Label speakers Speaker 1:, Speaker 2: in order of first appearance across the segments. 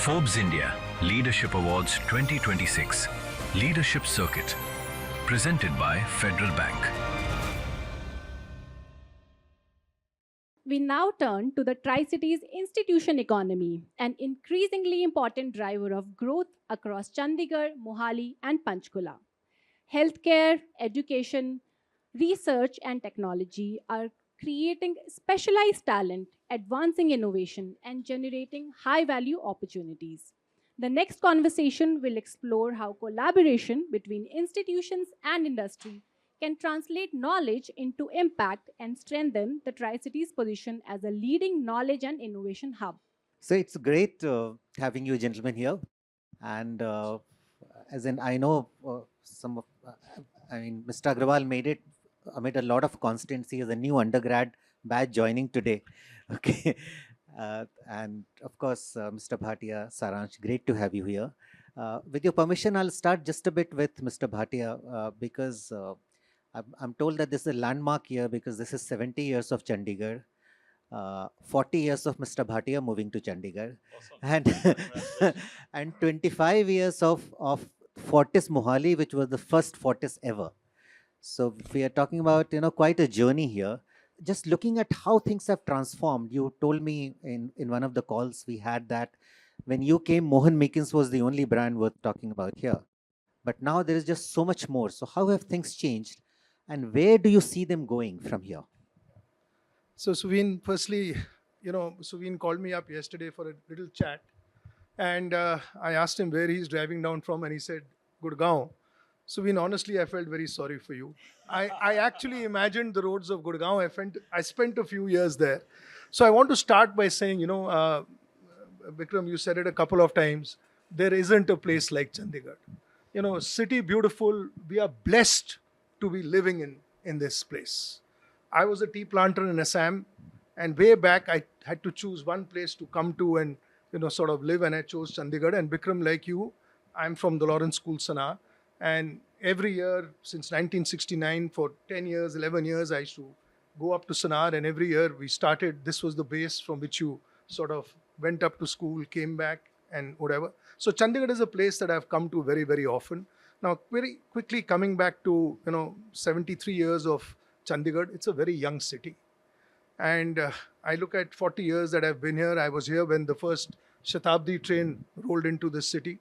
Speaker 1: Forbes India Leadership Awards 2026 Leadership Circuit, presented by Federal Bank.
Speaker 2: We now turn to the Tri-Cities institution economy, an increasingly important driver of growth across Chandigarh, Mohali, and Panchkula. Healthcare, education, research, and technology are creating specialized talent, advancing innovation, and generating high value opportunities. The next conversation will explore how collaboration between institutions and industry can translate knowledge into impact and strengthen the Tri Cities' position as a leading knowledge and innovation hub.
Speaker 3: So it's great having you gentlemen here. And as in, I know Mr. Agrawal made a lot of constancy as a new undergrad batch joining today. Okay. And of course, Mr. Bhatia, Saransh, great to have you here. With your permission, I'll start just a bit with Mr. Bhatia because I'm told that this is a landmark year because this is 70 years of Chandigarh. 40 years of Mr. Bhatia moving to Chandigarh, and and 25 years of Fortis Mohali, which was the first Fortis ever. So we are talking about quite a journey here. Just looking at how things have transformed, you told me in one of the calls we had that when you came, Mohan Meekins was the only brand worth talking about here. But now there is just so much more. So how have things changed, and where do you see them going from here?
Speaker 4: So Suveen, firstly, Suveen called me up yesterday for a little chat, and I asked him where he's driving down from, and he said, Gurgaon. Suveen, honestly, I felt very sorry for you. I actually imagined the roads of Gurgaon. I spent a few years there. So I want to start by saying, Vikram, you said it a couple of times, there isn't a place like Chandigarh. City beautiful, we are blessed to be living in this place. I was a tea planter in Assam, and way back I had to choose one place to come to and sort of live, and I chose Chandigarh. And Bikram, like you, I'm from the Lawrence School, Sana, and every year since 1969 for 10 years, 11 years, I used to go up to Sanar, and every year we started. This was the base from which you sort of went up to school, came back, and whatever. So Chandigarh is a place that I've come to very, very often. Now, very quickly coming back to 73 years of Chandigarh, it's a very young city. And I look at 40 years that I've been here. I was here when the first Shatabdi train rolled into the city.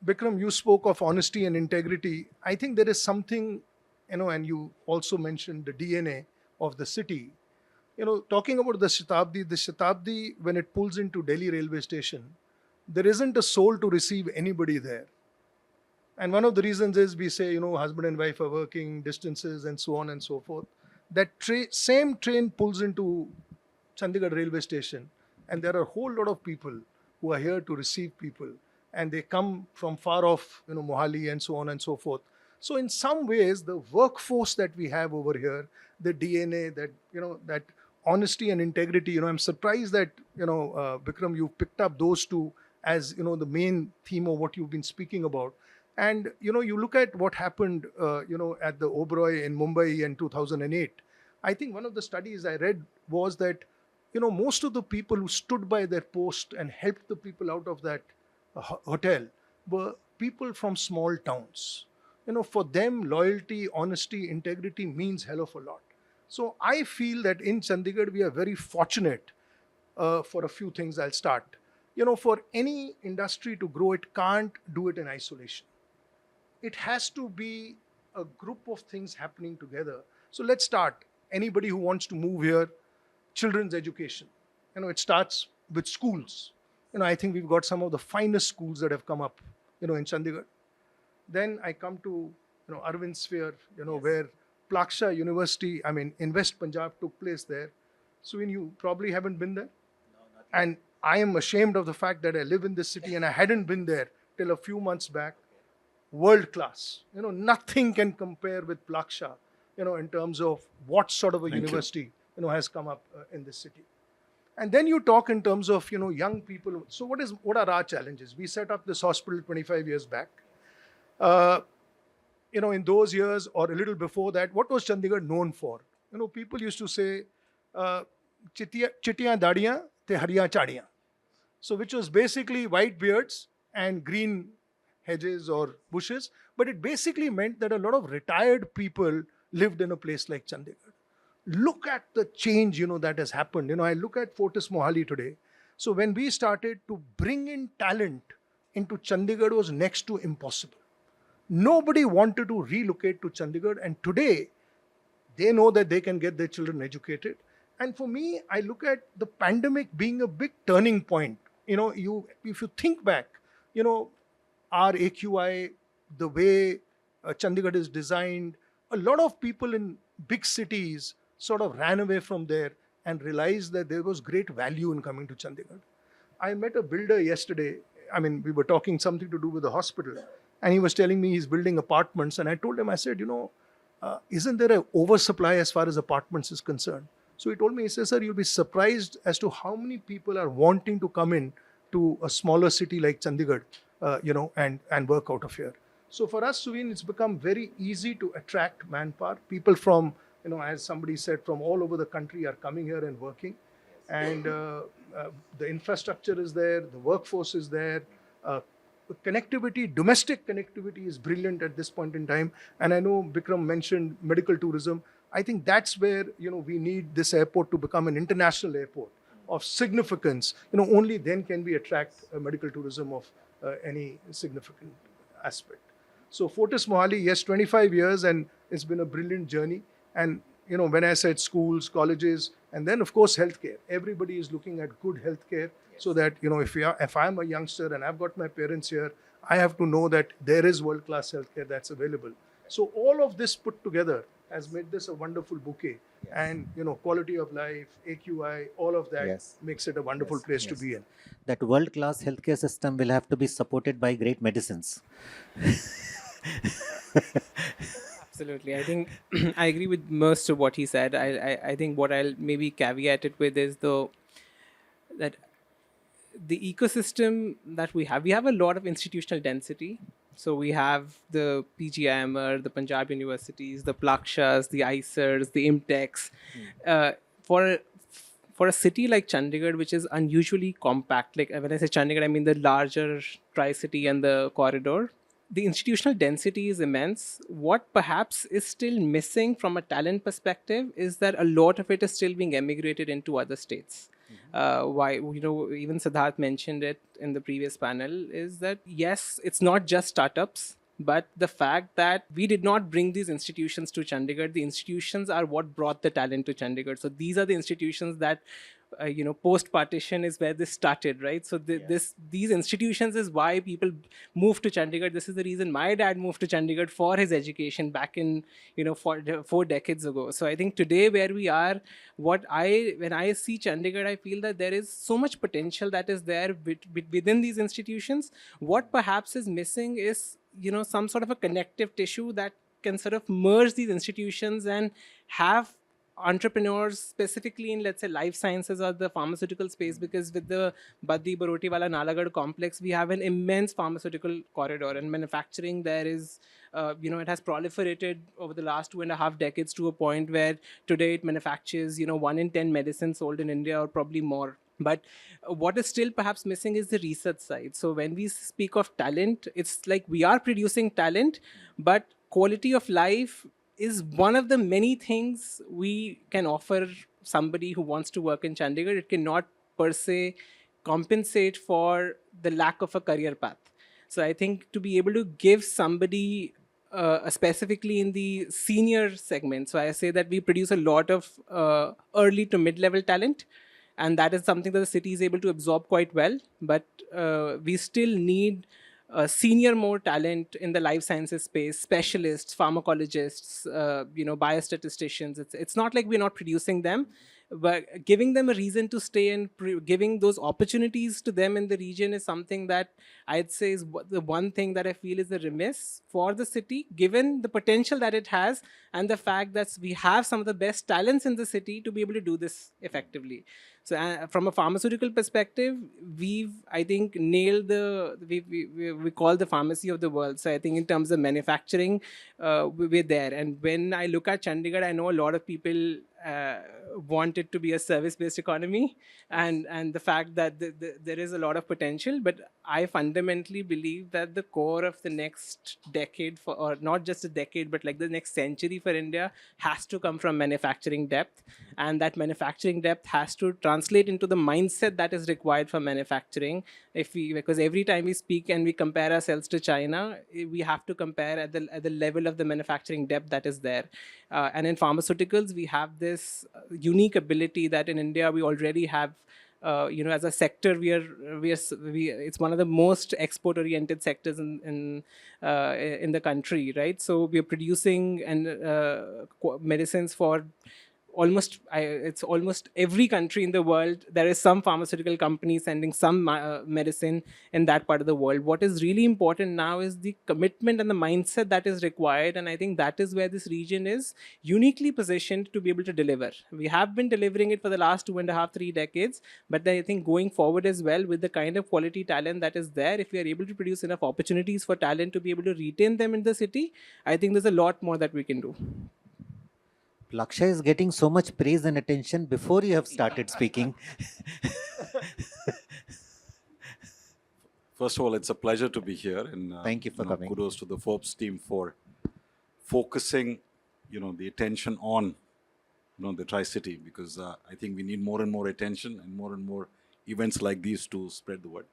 Speaker 4: Bikram, you spoke of honesty and integrity. I think there is something, and you also mentioned the DNA of the city. Talking about the Shatabdi, when it pulls into Delhi railway station, there isn't a soul to receive anybody there. And one of the reasons is we say, husband and wife are working, distances and so on and so forth. That same train pulls into Chandigarh railway station, and there are a whole lot of people who are here to receive people, and they come from far off, Mohali and so on and so forth. So in some ways, the workforce that we have over here, the DNA, that honesty and integrity, I'm surprised that, Bikram, you picked up those two as, the main theme of what you've been speaking about. And, you look at what happened, at the Oberoi in Mumbai in 2008. I think one of the studies I read was that, most of the people who stood by their post and helped the people out of that hotel were people from small towns. For them, loyalty, honesty, integrity means hell of a lot. So I feel that in Chandigarh, we are very fortunate for a few things. I'll start. For any industry to grow, it can't do it in isolation. It has to be a group of things happening together. So let's start. Anybody who wants to move here, children's education. It starts with schools. I think we've got some of the finest schools that have come up, in Chandigarh. Then I come to, Arvind Sphere, where Plaksha University, in West Punjab took place there. So you probably haven't been there.
Speaker 3: No, not yet.
Speaker 4: And I am ashamed of the fact that I live in this city and I hadn't been there till a few months back. World class. Nothing can compare with Plaksha, in terms of what sort of a university, has come up in this city. And then you talk in terms of, young people. So what are our challenges? We set up this hospital 25 years back. In those years or a little before that, what was Chandigarh known for? People used to say, chittiyan dadiyan te hariyan chadiyan. So which was basically white beards and green hedges or bushes, but it basically meant that a lot of retired people lived in a place like Chandigarh. Look at the change, that has happened. I look at Fortis Mohali today. So when we started to bring in talent into Chandigarh was next to impossible. Nobody wanted to relocate to Chandigarh, and today they know that they can get their children educated. And for me, I look at the pandemic being a big turning point. If you think back, our AQI, the way Chandigarh is designed, a lot of people in big cities sort of ran away from there and realized that there was great value in coming to Chandigarh. I met a builder yesterday. I mean, we were talking something to do with the hospital, and he was telling me he's building apartments. And I told him, I said, isn't there an oversupply as far as apartments is concerned? So he told me, he says, sir, you'll be surprised as to how many people are wanting to come in to a smaller city like Chandigarh, and work out of here. So for us, Suveen, it's become very easy to attract manpower. People from, as somebody said, from all over the country are coming here and working. And the infrastructure is there, the workforce is there. Connectivity, domestic connectivity is brilliant at this point in time. And I know Bikram mentioned medical tourism. I think that's where, we need this airport to become an international airport of significance. Only then can we attract medical tourism of any significant aspect. So Fortis Mohali, yes, 25 years, and it's been a brilliant journey. And, when I said schools, colleges, and then of course healthcare, everybody is looking at good healthcare. Yes. So that, if I'm a youngster and I've got my parents here, I have to know that there is world-class healthcare that's available. So all of this put together has made this a wonderful bouquet. Yes. And, quality of life, AQI, all of that, yes, makes it a wonderful place to be in.
Speaker 3: That world-class healthcare system will have to be supported by great medicines.
Speaker 5: Absolutely. I think I agree with most of what he said. I think what I'll maybe caveat it with is that the ecosystem that we have a lot of institutional density. So we have the PGIMR, the Punjab universities, the Plakshas, the ICERs, the IMTechs. For a city like Chandigarh, which is unusually compact, like when I say Chandigarh, I mean the larger Tri-City and the corridor, the institutional density is immense. What perhaps is still missing from a talent perspective is that a lot of it is still being emigrated into other states. Why, even Siddharth mentioned it in the previous panel, is that yes, it's not just startups, but the fact that we did not bring these institutions to Chandigarh. The institutions are what brought the talent to Chandigarh. So these are the institutions that post-partition is where this started, right? So these institutions is why people move to Chandigarh. This is the reason my dad moved to Chandigarh for his education back in, 4 decades ago. So I think today where we are, when I see Chandigarh, I feel that there is so much potential that is there within these institutions. What perhaps is missing is, some sort of a connective tissue that can sort of merge these institutions and have entrepreneurs specifically in, let's say, life sciences or the pharmaceutical space, because with the Baddi Barotiwala Nalagarh complex, we have an immense pharmaceutical corridor, and manufacturing there is, it has proliferated over the last 2.5 decades to a point where today it manufactures, 1 in 10 medicines sold in India or probably more. But what is still perhaps missing is the research side. So when we speak of talent, it's like we are producing talent, but quality of life is one of the many things we can offer somebody who wants to work in Chandigarh. It cannot per se compensate for the lack of a career path. So I think to be able to give somebody, specifically in the senior segment, so I say that we produce a lot of early to mid-level talent, and that is something that the city is able to absorb quite well. But we still need senior more talent in the life sciences space, specialists, pharmacologists, biostatisticians. It's not like we're not producing them, but giving them a reason to stay and giving those opportunities to them in the region is something that I'd say is the one thing that I feel is a remiss for the city, given the potential that it has and the fact that we have some of the best talents in the city to be able to do this effectively. So from a pharmaceutical perspective, I think, nailed we call the pharmacy of the world. So I think in terms of manufacturing, we're there. And when I look at Chandigarh, I know a lot of people want it to be a service-based economy, and the fact that there is a lot of potential. But I fundamentally believe that the core of the next decade, or not just a decade, but like the next century for India, has to come from manufacturing depth, and that manufacturing depth has to translate into the mindset that is required for manufacturing. Because every time we speak and we compare ourselves to China, we have to compare at the level of the manufacturing depth that is there. And in pharmaceuticals, we have this unique ability that in India we already have. As a sector, it's one of the most export-oriented sectors in the country, right? So we are producing medicines for it's almost every country in the world. There is some pharmaceutical company sending some medicine in that part of the world. What is really important now is the commitment and the mindset that is required, and I think that is where this region is uniquely positioned to be able to deliver. We have been delivering it for the last 2.5, 3 decades, but I think going forward as well, with the kind of quality talent that is there, if we are able to produce enough opportunities for talent to be able to retain them in the city, I think there's a lot more that we can do.
Speaker 3: Plaksha is getting so much praise and attention before you have started speaking.
Speaker 6: First of all, it's a pleasure to be here, and
Speaker 3: Thank you for coming.
Speaker 6: Kudos to the Forbes team for focusing, the attention on, the Tri-City, because I think we need more and more attention and more events like these to spread the word.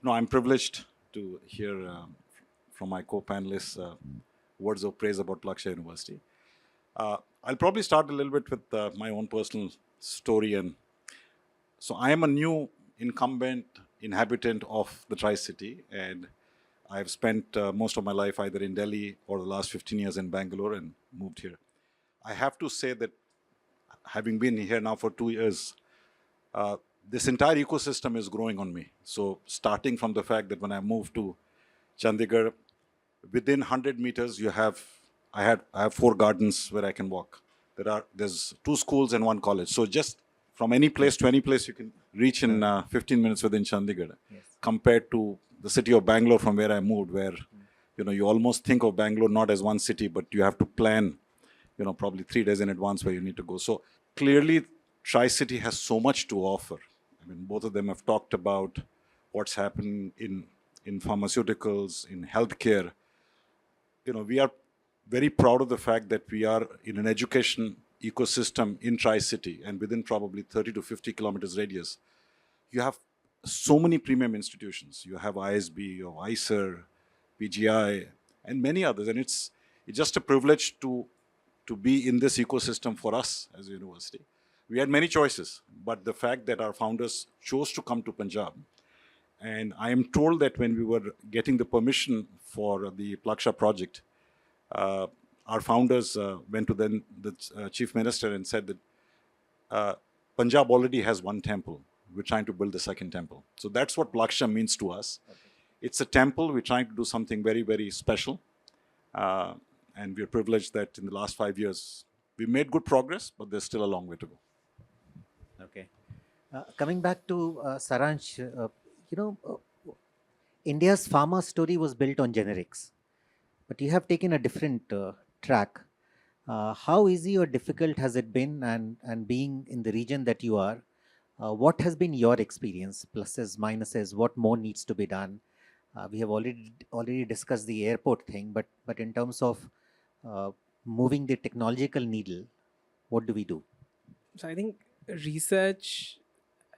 Speaker 6: I'm privileged to hear from my co-panelists words of praise about Plaksha University. I'll probably start a little bit with my own personal story. And so I am a new incumbent inhabitant of the Tri-City, and I've spent most of my life either in Delhi or the last 15 years in Bangalore and moved here. I have to say that having been here now for 2 years, this entire ecosystem is growing on me. So starting from the fact that when I moved to Chandigarh, within 100 meters, I have 4 gardens where I can walk. There's 2 schools and 1 college. So just from any place to any place, you can reach in 15 minutes within Chandigarh. Yes. Compared to the city of Bangalore, from where I moved, where you almost think of Bangalore not as one city, but you have to plan, probably 3 days in advance where you need to go. So clearly, Tri-City has so much to offer. I mean, both of them have talked about what's happening in pharmaceuticals, in healthcare. We are very proud of the fact that we are in an education ecosystem in Tri-City, and within probably 30 to 50 kilometers radius, you have so many premium institutions. You have ISB, you have ICER, PGI, and many others. And it's just a privilege to be in this ecosystem for us as a university. We had many choices, but the fact that our founders chose to come to Punjab, and I am told that when we were getting the permission for the Plaksha project, our founders went to the chief minister and said that Punjab already has 1 temple. We're trying to build the 2nd temple. So that's what Plaksha means to us. Okay. It's a temple. We're trying to do something very, very special. And we're privileged that in the last 5 years, we made good progress, but there's still a long way to go.
Speaker 3: Okay. Coming back to Saransh, India's pharma story was built on generics, but you have taken a different track. How easy or difficult has it been, and being in the region that you are, what has been your experience, pluses, minuses, what more needs to be done? We have already discussed the airport thing, but in terms of moving the technological needle, what do we do?
Speaker 5: So I think research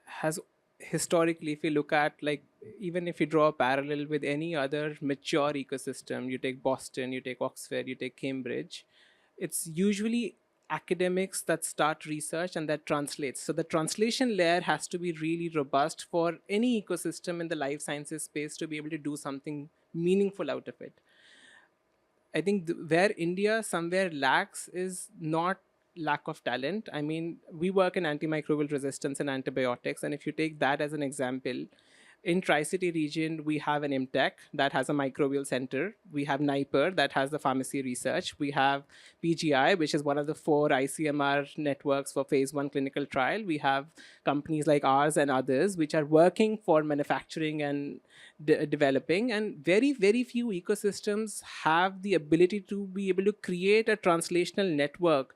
Speaker 5: has historically, if you look at, like, even if you draw a parallel with any other mature ecosystem, you take Boston, you take Oxford, you take Cambridge, it's usually academics that start research and that translates. So the translation layer has to be really robust for any ecosystem in the life sciences space to be able to do something meaningful out of it. I think where India somewhere lacks is not lack of talent. I mean, we work in antimicrobial resistance and antibiotics, and if you take that as an example, in Tri-City region, we have an IMTech that has a microbial center. We have NIPER that has the pharmacy research. We have PGI, which is one of the 4 ICMR networks for phase 1 clinical trial. We have companies like ours and others which are working for manufacturing and developing. And very, very few ecosystems have the ability to be able to create a translational network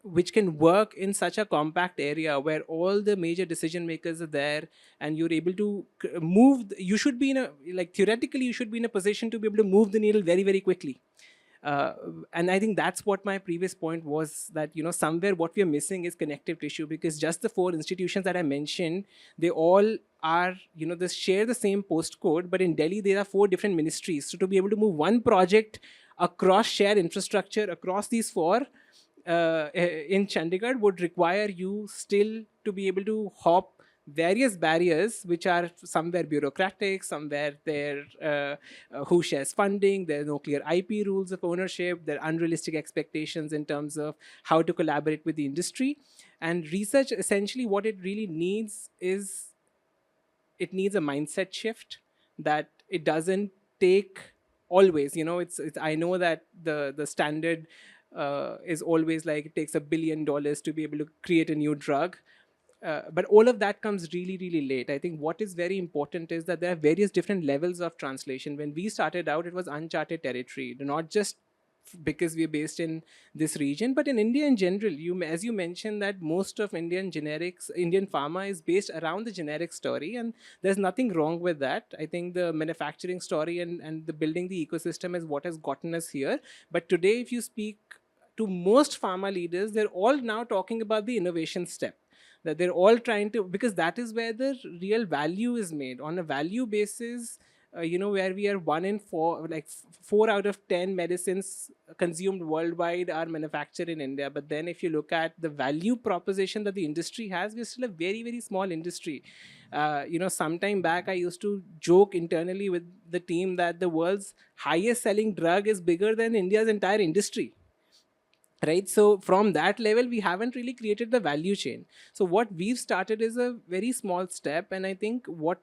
Speaker 5: which can work in such a compact area where all the major decision makers are there, and you're able to you should be in a, like, theoretically you should be in a position to be able to move the needle very, very quickly. uh, and I think that's what my previous point was, that somewhere what we are missing is connective tissue, because just the four institutions that I mentioned, they all are, they share the same postcode, but in Delhi there are four different ministries. So to be able to move one project across shared infrastructure across these four in Chandigarh would require you still to be able to hop various barriers, which are somewhere bureaucratic, somewhere there who shares funding, there are no clear IP rules of ownership, there are unrealistic expectations in terms of how to collaborate with the industry. And research, essentially what it really needs is, it needs a mindset shift, that it doesn't take always, it's I know that the standard is always like it takes $1 billion to be able to create a new drug. But all of that comes really, really late. I think what is very important is that there are various different levels of translation. When we started out, it was uncharted territory, not just because we're based in this region, but in India in general. As you mentioned, that most of Indian pharma is based around the generic story, and there's nothing wrong with that. I think the manufacturing story and the building the ecosystem is what has gotten us here. But today, if you speak to most pharma leaders, they're all now talking about the innovation step, that they're all trying to, because that is where the real value is made on a value basis. Where we are 1 in 4, like 4 out of 10 medicines consumed worldwide are manufactured in India. But then if you look at the value proposition that the industry has, we're still a very, very small industry. Some time back, I used to joke internally with the team that the world's highest selling drug is bigger than India's entire industry. Right. So from that level, we haven't really created the value chain. So what we've started is a very small step. And I think what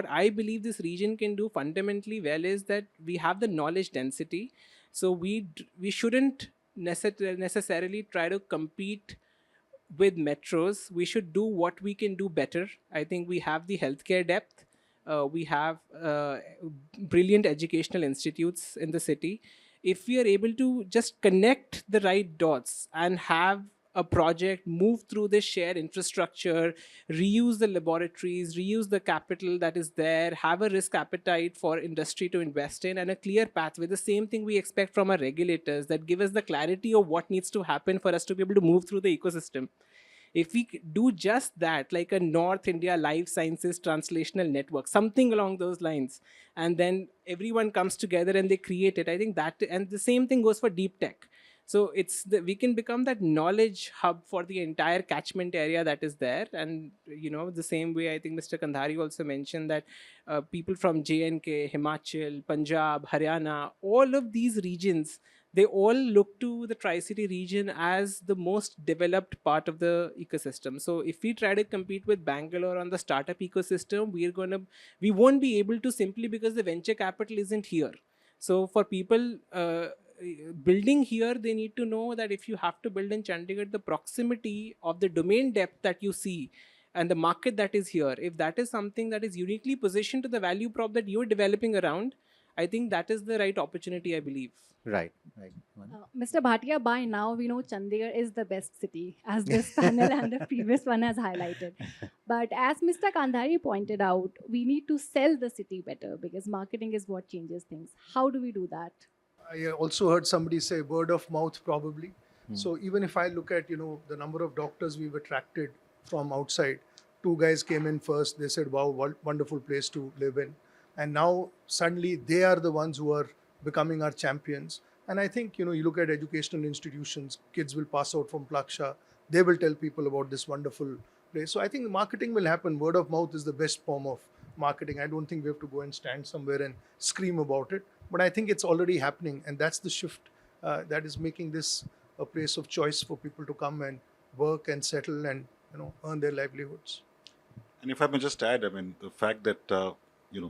Speaker 5: I believe this region can do fundamentally well is that we have the knowledge density. So we shouldn't necessarily try to compete with metros. We should do what we can do better. I think we have the healthcare depth. We have brilliant educational institutes in the city. If we are able to just connect the right dots and have a project move through this shared infrastructure, reuse the laboratories, reuse the capital that is there, have a risk appetite for industry to invest in, and a clear pathway, the same thing we expect from our regulators, that give us the clarity of what needs to happen for us to be able to move through the ecosystem. If we do just that, like a North India life sciences translational network, something along those lines, and then everyone comes together and they create it, I think that, and the same thing goes for deep tech. So we can become that knowledge hub for the entire catchment area that is there. And the same way, I think Mr. Kandhari also mentioned that people from J&K, Himachal, Punjab, Haryana, all of these regions, they all look to the Tri-City region as the most developed part of the ecosystem. So if we try to compete with Bangalore on the startup ecosystem, we won't be able to, simply because the venture capital isn't here. So for people building here, they need to know that if you have to build in Chandigarh, the proximity of the domain depth that you see and the market that is here, if that is something that is uniquely positioned to the value prop that you're developing around, I think that is the right opportunity, I believe.
Speaker 3: Right.
Speaker 2: Mr. Bhatia, by now we know Chandigarh is the best city, as this panel and the previous one has highlighted. But as Mr. Kandhari pointed out, we need to sell the city better, because marketing is what changes things. How do we do that?
Speaker 4: I also heard somebody say word of mouth probably. So even if I look at, the number of doctors we've attracted from outside, 2 guys came in first, they said, wow, what wonderful place to live in. And now suddenly they are the ones who are becoming our champions. And I think, you look at educational institutions, kids will pass out from Plaksha, they will tell people about this wonderful place. So I think the marketing will happen. Word of mouth is the best form of marketing. I don't think we have to go and stand somewhere and scream about it. But I think it's already happening. And that's the shift that is making this a place of choice for people to come and work and settle and, earn their livelihoods.
Speaker 6: And if I may just add, I mean, the fact that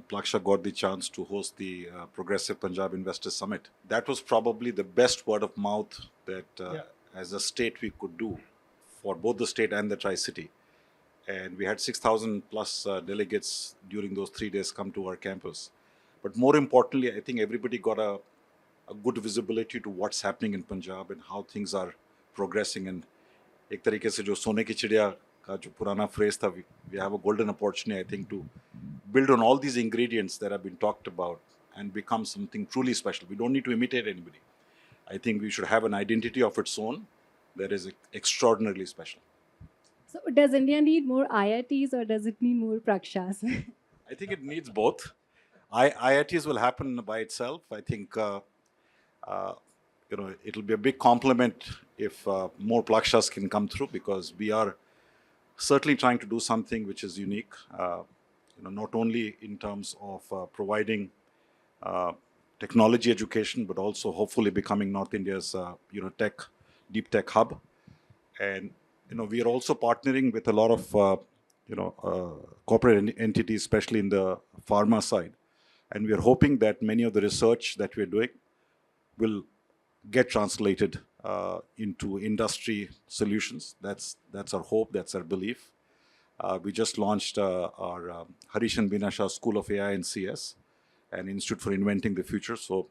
Speaker 6: Plaksha got the chance to host the Progressive Punjab Investor Summit, that was probably the best word of mouth that as a state we could do for both the state and the Tri-City. And we had 6,000 plus delegates during those 3 days come to our campus. But more importantly, I think everybody got a good visibility to what's happening in Punjab and how things are progressing. And एक तरीके से जो सोने की चिड़िया का जो पुराना phrase था, we have a golden opportunity, I think, to build on all these ingredients that have been talked about and become something truly special. We don't need to imitate anybody. I think we should have an identity of its own that is extraordinarily special.
Speaker 2: So does India need more IITs or does it need more Prakshas?
Speaker 6: I think it needs both. IITs will happen by itself. I think it'll be a big compliment if more Plakshas can come through, because we are certainly trying to do something which is unique. Not only in terms of providing technology education, but also hopefully becoming North India's deep tech hub. And we are also partnering with a lot of corporate entities, especially in the pharma side. And we are hoping that many of the research that we're doing will get translated into industry solutions. That's our hope, that's our belief. We just launched our Harish and Beena Shah School of AI and CS, an institute for inventing the future. So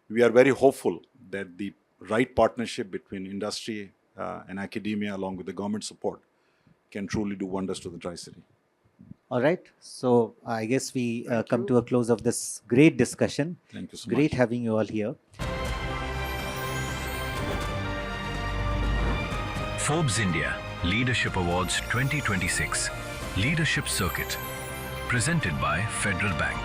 Speaker 6: we are very hopeful that the right partnership between industry and academia, along with the government support, can truly do wonders to the Tri-City.
Speaker 3: All right. So I guess we come to a close of this great discussion.
Speaker 6: Thank you so
Speaker 3: Great
Speaker 6: much.
Speaker 3: having you all here.
Speaker 1: Forbes India Leadership Awards 2026 Leadership Circuit, presented by Federal Bank.